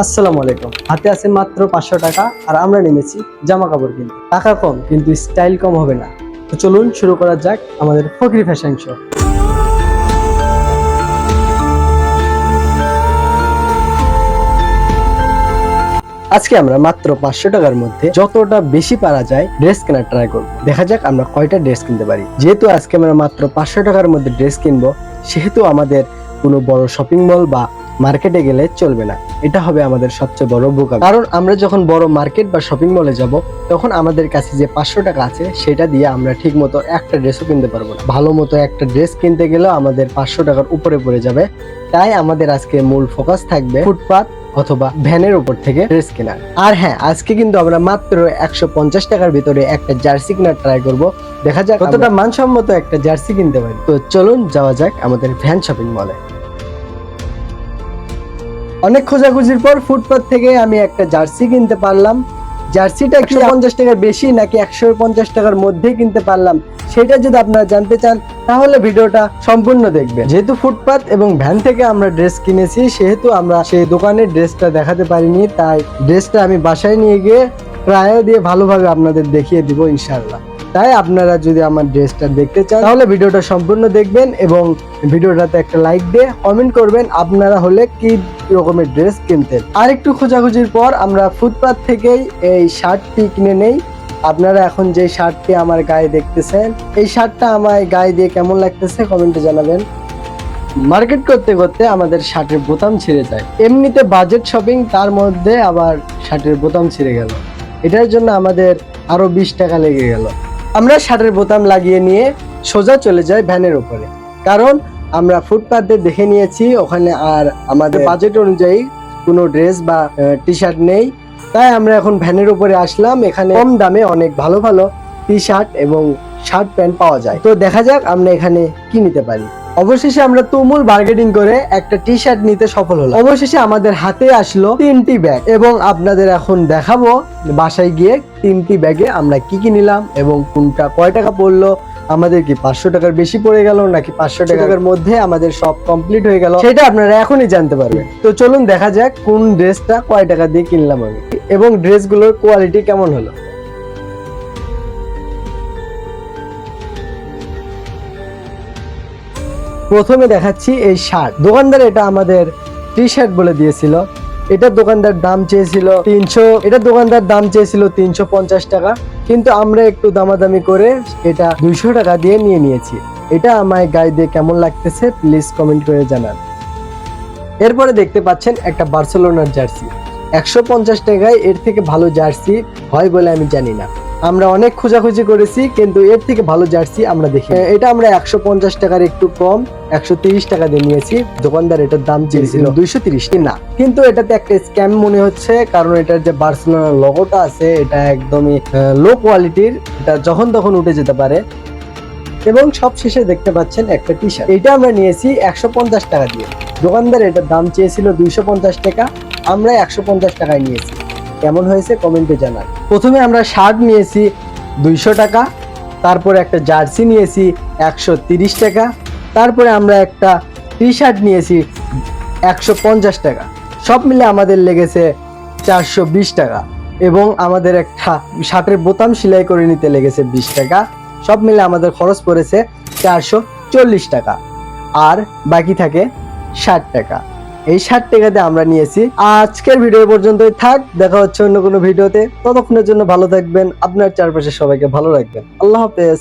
আসসালামু আলাইকুম। হাতে আছে মাত্র 500 টাকা আর আমরা নেমেছি জামা কাপড় কিনতে। টাকা কম কিন্তু স্টাইল কম হবে না। তো চলুন শুরু করা যাক আমাদের ফকির ফ্যাশন শো। আজকে আমরা মাত্র 500 টাকার মধ্যে যতটা বেশি পারা যায় ড্রেস কেনার ট্রাই করব। দেখা যাক আমরা কয়টা ড্রেস কিনতে পারি। যেহেতু আজকে আমরা মাত্র 500 টাকার মধ্যে ড্রেস কিনবো, সেহেতু আমাদের কোনো বড় শপিং মল বা মার্কেটে গেলে চলবে না। এটা হবে আমাদের সবচেয়ে বড় বোকা, কারণ আমরা যখন বড় মার্কেট বা শপিং মলে যাব, তখন আমাদের কাছে যে 500 টাকা আছে সেটা দিয়ে আমরা ঠিক মতো একটা ড্রেসও কিনতে পারবো না। ভালো মতো একটা ড্রেস কিনতে গেলেও আমাদের 500 টাকার উপরে পড়ে যাবে। তাই আমাদের আজকে মূল ফোকাস থাকবে ফুটপাত অথবা ভ্যানের উপর থেকে ড্রেস কেনার। আর হ্যাঁ, আজকে কিন্তু আমরা মাত্র 150 টাকার ভিতরে একটা জার্সি কেনার ট্রাই করব। দেখা যাক কতটা মানসম্মত একটা জার্সি কিনতে পারি। তো চলুন যাওয়া যাক আমাদের ভ্যান শপিং মলে। অনেক খোঁজাখুঁজির পর ফুটপাত থেকে আমি একটা জার্সি কিনতে পারলাম। জার্সিটা 150 টাকার বেশি নাকি 150 টাকার মধ্যে কিনতে পারলাম, সেটা যদি আপনারা জানতে চান তাহলে ভিডিওটা সম্পূর্ণ দেখবেন। যেহেতু ফুটপাত এবং ভ্যান থেকে আমরা ড্রেস কিনেছি, সেহেতু আমরা সেই দোকানের ড্রেসটা দেখাতে পারিনি, তাই ড্রেসটা আমি বাসায় নিয়ে গিয়ে ট্রায়াল দিয়ে ভালোভাবে আপনাদের দেখিয়ে দিব ইনশাআল্লাহ। তাই আপনারা যদি আমার ড্রেসটা দেখতে চান তাহলে ভিডিওটা সম্পূর্ণ দেখবেন এবং ভিডিওটাতে একটা লাইক দিয়ে কমেন্ট করবেন আপনারা হলে কি রকমের ড্রেস কিনতেন। আর একটু খোঁজাখুঁজির পর আমরা ফুটপাত থেকেই এই শার্টটি কিনে নেই। আপনারা এখন যে শার্টটি আমার গায়ে দেখতেছেন, এই শার্টটা আমার গায়ে দিয়ে কেমন লাগতেছে কমেন্টে জানাবেন। মার্কেট করতে করতে আমাদের শার্টের বোতাম ছিঁড়ে যায়। এমনিতে বাজেট শপিং, তার মধ্যে আবার শার্টের বোতাম ছিঁড়ে গেল। এটার জন্য আমাদের আরো 20 টাকা লেগে গেল। আমরা শার্টের বোতাম লাগিয়ে নিয়ে সোজা চলে যাই ভ্যানের উপরে, কারণ আমরা ফুটপাতে দেখে নিয়েছি ওখানে আর আমাদের বাজেট অনুযায়ী কোনো ড্রেস বা টি শার্ট নেই। তাই আমরা এখন ভ্যানের উপরে আসলাম। এখানে কম দামে অনেক ভালো ভালো টি শার্ট এবং শার্ট প্যান্ট পাওয়া যায়। তো দেখা যাক আমরা এখানে কি নিতে পারি। অবশেষে আমরা তুমুল বার্গেনিং করে একটা টি শার্ট নিতে সফল হলাম। অবশেষে আমাদের হাতে আসলো 3টি ব্যাগ এবং আপনাদের এখন দেখাবো বাসায় গিয়ে 3টি ব্যাগে আমরা কি কি নিলাম এবং কোনটা কয় টাকা পড়লো। আমাদের কি 500 টাকার বেশি পড়ে গেল নাকি 500 টাকার মধ্যে আমাদের সব কমপ্লিট হয়ে গেল, সেটা আপনারা এখনই জানতে পারবেন। তো চলুন দেখা যাক কোন ড্রেসটা কয় টাকা দিয়ে কিনলাম আমি এবং ড্রেসগুলোর কোয়ালিটি কেমন হলো। প্রথমে দেখাচ্ছি এই শার্ট। দোকানদার এটা আমাদের টি শার্ট বলে দিয়েছিল। এটা দোকানদার দাম চেয়েছিল 350 টাকা, কিন্তু আমরা একটু দামাদামি করে এটা 200 টাকা দিয়ে নিয়েছি। এটা আমার গায়ে দিয়ে কেমন লাগতেছে প্লিজ কমেন্ট করে জানান। এরপরে দেখতে পাচ্ছেন একটা বার্সেলোনার জার্সি। 150 টাকায় এর থেকে ভালো জার্সি হয় বলে আমি জানি না। আমরা অনেক খোঁজাখুঁজি করেছি কিন্তু এর থেকে ভালো জার্সি আমরা দেখি। এটা আমরা 150 টাকার একটু কম 130 টাকা দিয়ে নিয়েছি। দোকানদার এটার দাম চেয়েছিল 230 না, কিন্তু এটাতে একটা স্ক্যাম মনে হচ্ছে, কারণ এটার যে বার্সেলোনার লোগোটা আছে এটা একদমই লো কোয়ালিটির, এটা যখন তখন উঠে যেতে পারে। এবং সব শেষে দেখতে পাচ্ছেন একটা টি শার্ট। এটা আমরা নিয়েছি 150 টাকা দিয়ে। দোকানদার এটার দাম চেয়েছিল 250 টাকা, আমরা 150 টাকায় নিয়েছি। কেমন হয়েছে কমেন্টে জানান। প্রথমে আমরা শার্ট নিয়েছি 200 টাকা, তারপরে একটা জার্সি নিয়েছি 130 টাকা, তারপরে আমরা একটা টি শার্ট নিয়েছি 150 টাকা। সব মিলে আমাদের লেগেছে 420 টাকা এবং আমাদের একটা শার্টের বোতাম সেলাই করে নিতে লেগেছে 20 টাকা। সব মিলে আমাদের খরচ পড়েছে 440 টাকা আর বাকি থাকে 60 টাকা। এই 60 টাকাতে আমরা নিয়েছি। আজকের ভিডিও পর্যন্তই থাক, দেখা হচ্ছে অন্য কোনো ভিডিওতে। ততক্ষণের জন্য ভালো থাকবেন, আপনার চারপাশে সবাইকে ভালো রাখবেন। আল্লাহ হাফেজ।